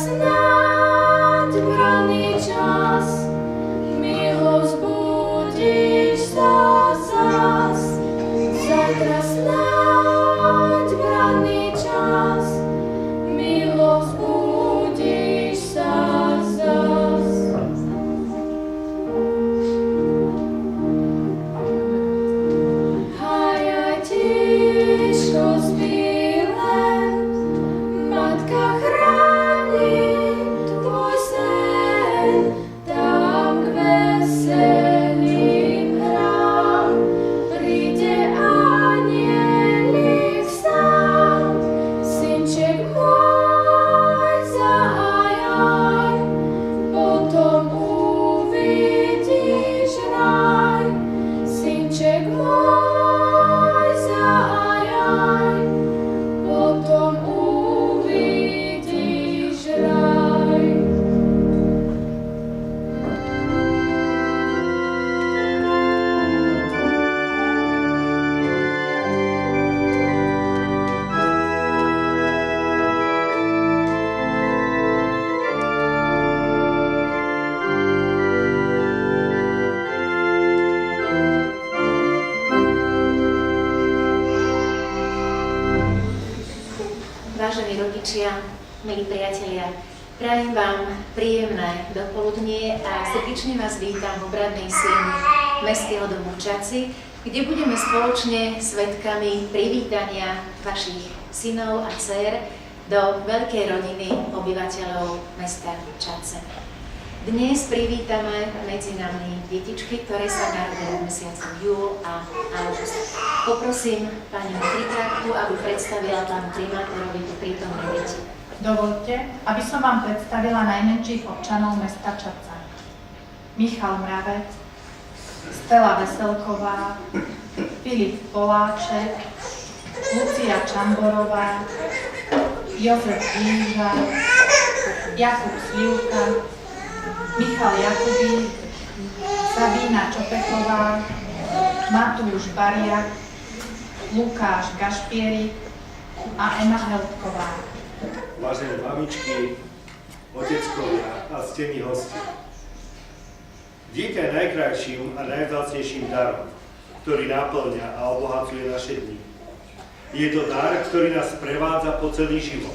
snáď v raný čas, milosť budíš sa zas. Zajtra snáď v raný čas, milosť budíš sa zas. Hájaj tiško zbíle, matka chráni tvoj sen, tam k veselým hrám príde anielik sám. Synček môj, zahájaj, potom uvidíš raj. Synček môj, zahájaj, potom uvidíš raj. Vážení rodičia, milí priatelia, prajem vám príjemné dopoludnie a srdečne vás vítam v obradnej sieni Mestského domu v Čadci, kde budeme spoločne svedkami privítania vašich synov a dcér do veľkej rodiny obyvateľov mesta Čadce. Dnes privítame medzi nami detičky, ktoré sa narodili v mesiacoch júl a august. Poprosím pani matrikárku, aby predstavila pánu primátorovi tu prítomné deti. Dovoľte, aby som vám predstavila najmenších občanov mesta Čadca. Michal Mravec, Stella Veselková, Filip Poláček, Lucia Čamborová, Jozef Víža, Jakub Slivka, Michal Jakubík, Sabína Čopechová, Matúš Bariak, Lukáš Gašpierik a Ema Heldková. Vážené mamičky, oteckovia a ctení hostia. Dieťa je najkrajším a najvzácnejším darom, ktorý naplňa a obohacuje naše dni. Je to dar, ktorý nás prevádza po celý život.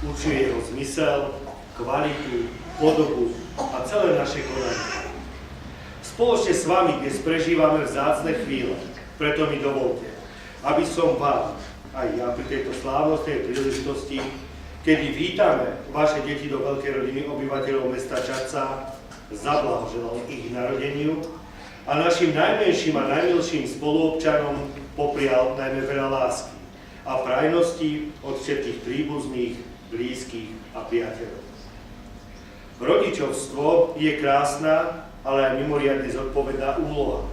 Určuje jeho zmysel, kvalitu, podobu a celé naše konanie. Spoločne s vami dnes prežívame vzácne chvíle, preto mi dovolte, aby som vám, aj ja pri tejto slávnostnej príležitosti, kedy vítame vaše deti do veľkej rodiny obyvateľov mesta Čadca, zablahoželal ich narodeniu a našim najmenším a najmilším spoluobčanom poprial najmä veľa lásky a prajnosti od všetkých príbuzných, blízkych a priateľov. Rodičovstvo je krásna, ale aj mimoriadne zodpovedná úloha.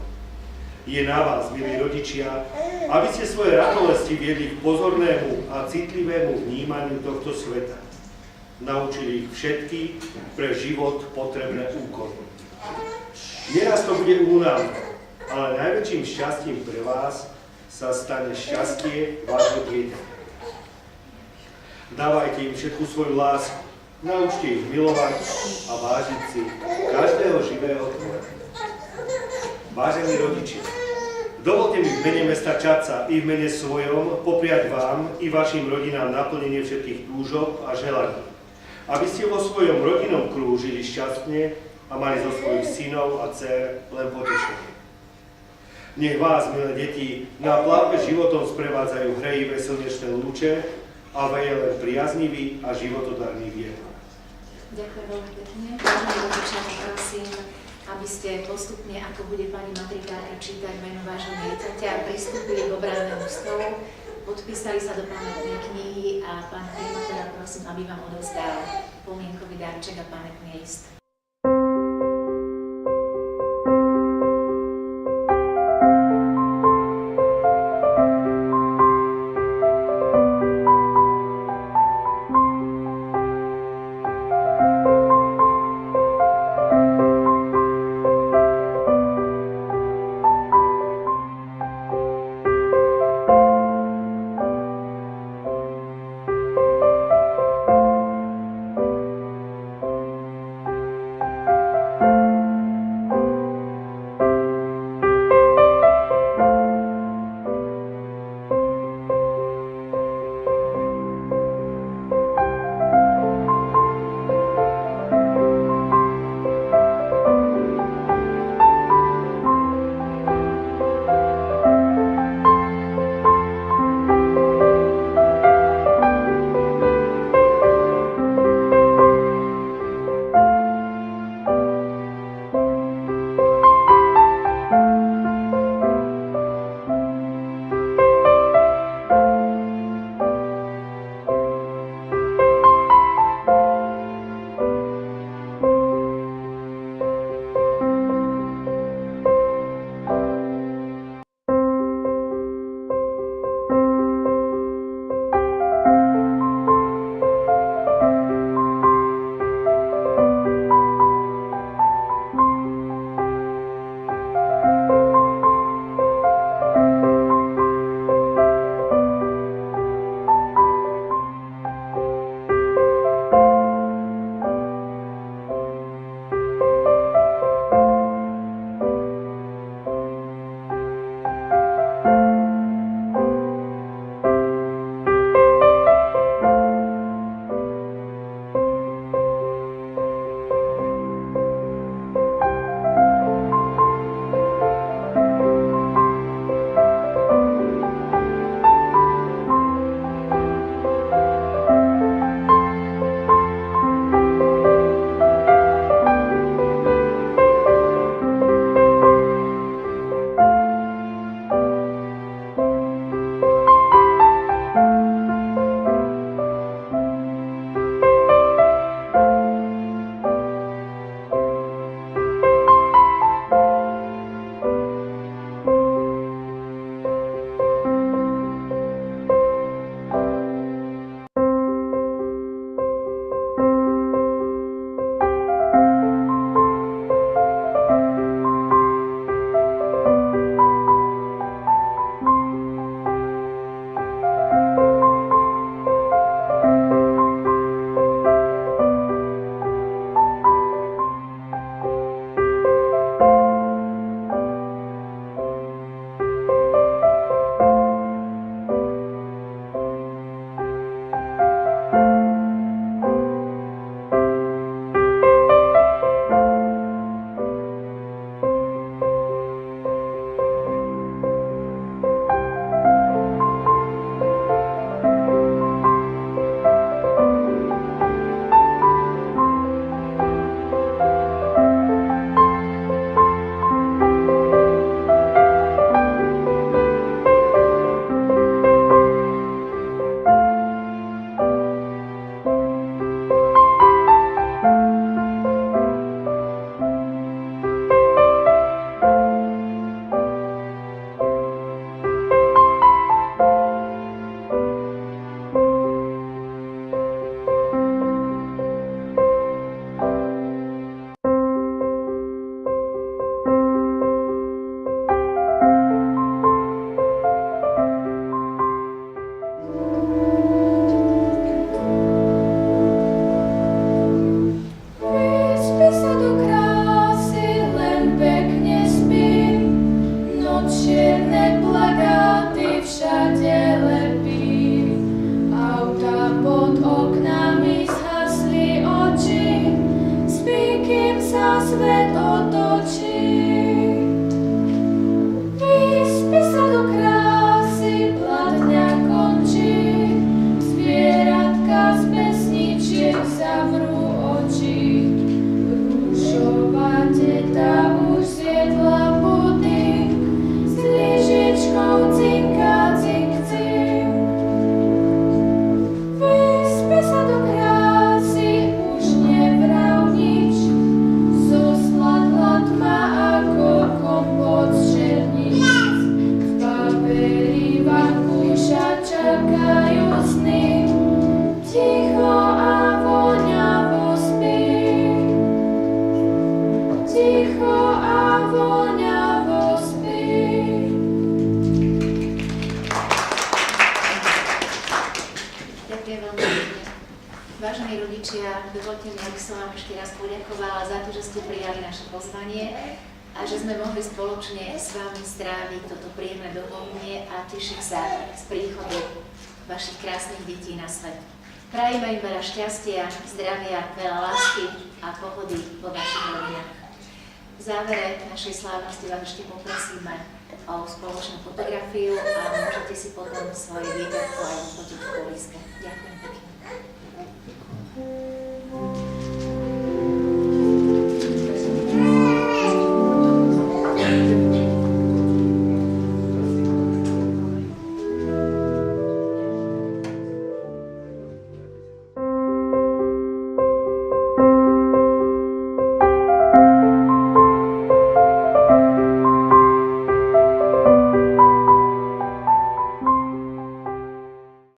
Je na vás, milí rodičia, aby ste svoje ratolesti viedli k pozornému a citlivému vnímaniu tohto sveta. Naučili ich všetky pre život potrebné úkony. Nieraz to bude únavné, ale najväčším šťastím pre vás sa stane šťastie vášho dieťaťa. Dávajte im všetku svoju lásku, naučte ich milovať a vážiť si každého živého tvora. Vážení rodičia, dovolte mi v mene mesta Čadca i v mene svojom popriať vám i vašim rodinám naplnenie všetkých túžob a želaní, aby ste vo svojom rodinnom kruhu žili šťastne a mali zo svojich synov a dcér len potešenie. Nech vás, milé deti, na plavbe životom sprevádzajú hrejivé slnečné lúče a veje len priaznivý a životodarný vietor. Ďakujem veľmi pekne. Vážení rodičia, prosím, aby ste postupne, ako bude pani matrikárka čítať meno vášho dieťaťa, pristúpili k obrannému stolu, podpísali sa do pamätnej knihy a pán primátora prosím, aby vám odovzdal pomienkový darček a pamätný list. Ďakujem veľmi pekne. Vážení rodičia, dovolte mi, aby som vám ešte raz poďakovala za to, že ste prijali naše pozvanie a že sme mohli spoločne s vami stráviť toto príjemné dovolenie a tešiť sa z príchodu vašich krásnych detí na svet. Prajeme im veľa šťastia, zdravia, veľa lásky a pohody vo vašich rodinách. V závere našej slávnosti vás ešte poprosíme o spoločnú fotografiu a môžete si potom svoje výberko aj odfotiť v kolíske. Ďakujem pekne.